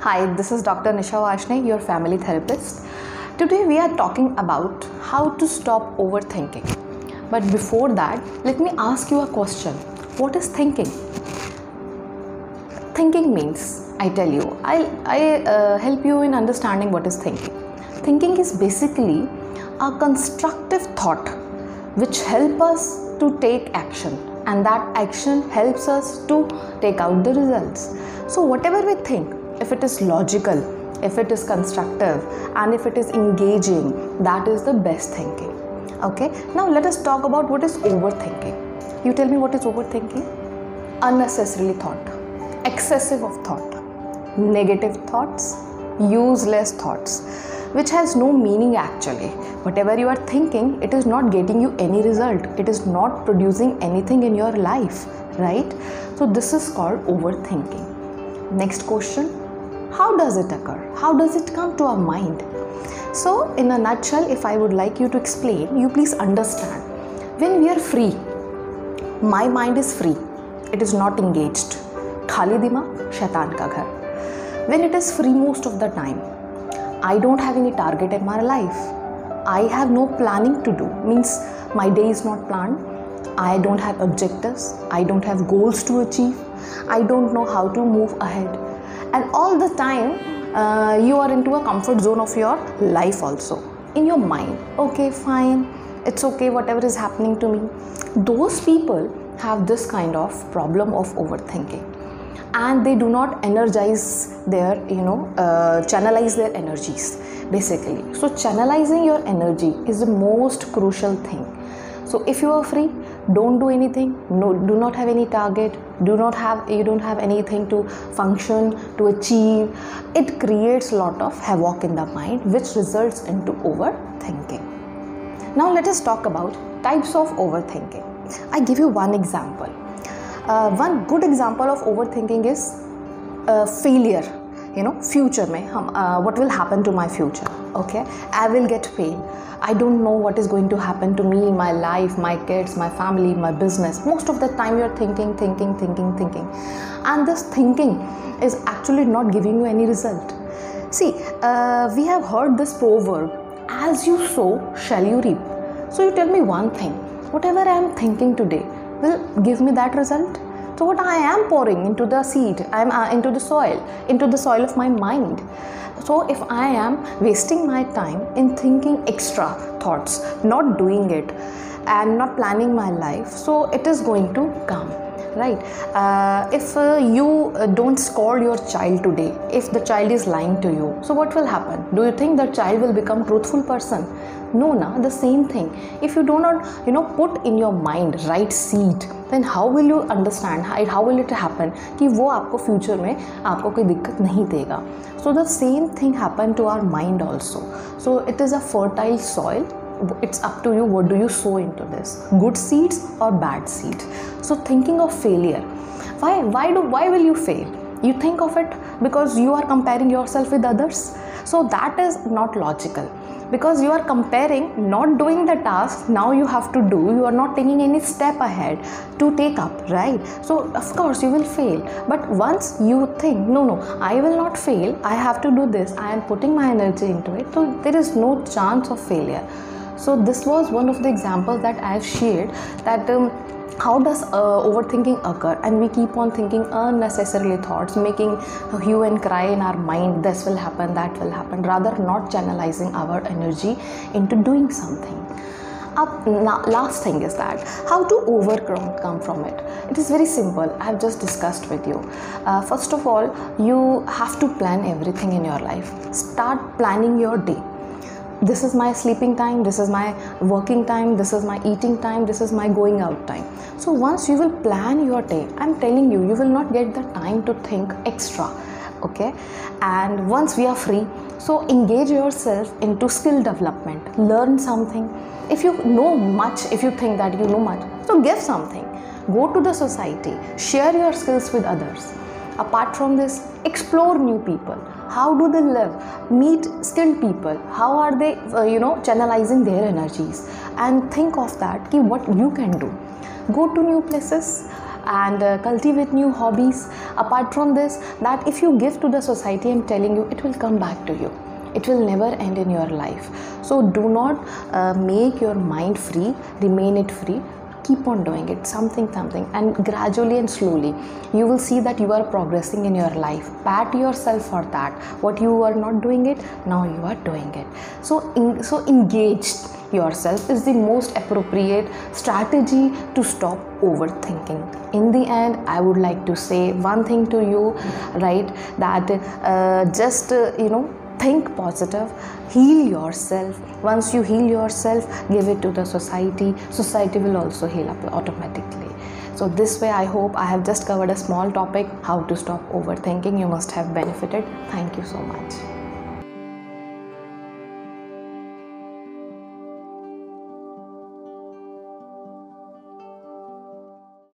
Hi, this is Dr. Nisha Vashne, your family therapist. Today we are talking about how to stop overthinking. But before that, let me ask you a question. What is thinking? Thinking means, I tell you, I help you in understanding what is thinking. Thinking is basically a constructive thought which help us to take action, and that action helps us to take out the results. So whatever we think, if it is logical, if it is constructive, and if it is engaging, that is the best thinking. Okay, now let us talk about what is overthinking. You tell me, what is overthinking? Unnecessarily thought, excessive of thought, negative thoughts, useless thoughts, which has no meaning actually. Whatever you are thinking, it is not getting you any result. It is not producing anything in your life, right? So this is called overthinking. Next question. How does it occur? How does it come to our mind? So in a nutshell, if I would like you to explain, you please understand. When we are free, my mind is free. It is not engaged. Khali dimag, shaitan ka ghar. When it is free most of the time, I don't have any target in my life. I have no planning to do. Means my day is not planned. I don't have objectives. I don't have goals to achieve. I don't know how to move ahead. And all the time you are into a comfort zone of your life also, in your mind. Okay, fine, it's okay, whatever is happening to me. Those people have this kind of problem of overthinking, and they do not energize their, channelize their energies basically. So channelizing your energy is the most crucial thing. So if you are free, don't do anything. No, do not have any target. You don't have anything to function, to achieve. It creates a lot of havoc in the mind, which results into overthinking. Now let us talk about types of overthinking. I give you one example. One good example of overthinking is failure. Future mein what will happen to my future? Okay, I will get paid. I don't know what is going to happen to me, my life, my kids, my family, my business. Most of the time you're thinking. And this thinking is actually not giving you any result. See, we have heard this proverb, as you sow, shall you reap. So you tell me one thing, whatever I am thinking today will give me that result. So what I am pouring into the seed, I am into the soil of my mind. So if I am wasting my time in thinking extra thoughts, not doing it and not planning my life, so it is going to come, right? If you don't scold your child today, if the child is lying to you, so what will happen? Do you think the child will become truthful person? No, the same thing. If you do not put in your mind right seed, then how will you understand, how will it happen कि वो आपको future में आपको कोई दिक्कत नहीं देगा. So the same thing happened to our mind also. So it is a fertile soil. It's up to you, what do you sow into this, good seeds or bad seeds. So thinking of failure, why will you fail? You think of it because you are comparing yourself with others. So that is not logical, because you are comparing, not doing the task now you have to do. You are not taking any step ahead to take up, right? So of course you will fail. But once you think, no, I will not fail, I have to do this, I am putting my energy into it, so there is no chance of failure. So this was one of the examples that I have shared, that how does overthinking occur, and we keep on thinking unnecessarily thoughts, making hue and cry in our mind, this will happen, that will happen, rather not channelizing our energy into doing something. Last thing is that how to overcome from it. It is very simple. I have just discussed with you. First of all, you have to plan everything in your life. Start planning your day. This is my sleeping time, this is my working time, this is my eating time, this is my going out time. So once you will plan your day, I'm telling you, you will not get the time to think extra. Okay, and once we are free, so engage yourself into skill development. Learn something. If you know much, if you think that you know much, so give something. Go to the society, share your skills with others. Apart from this, explore new people. How do they live? Meet skilled people. How are they, channelizing their energies? And think of that, what you can do. Go to new places, and cultivate new hobbies. Apart from this, that if you give to the society, I'm telling you, it will come back to you. It will never end in your life. So do not make your mind free, remain it free. Keep on doing it, something, and gradually and slowly you will see that you are progressing in your life. Pat yourself for that. What you were not doing it, now you are doing it. So engaged yourself is the most appropriate strategy to stop overthinking. In the end, I would like to say one thing to you, right, that just think positive, heal yourself. Once you heal yourself, give it to the society. Society will also heal up automatically. So this way, I hope I have just covered a small topic, how to stop overthinking. You must have benefited. Thank you so much.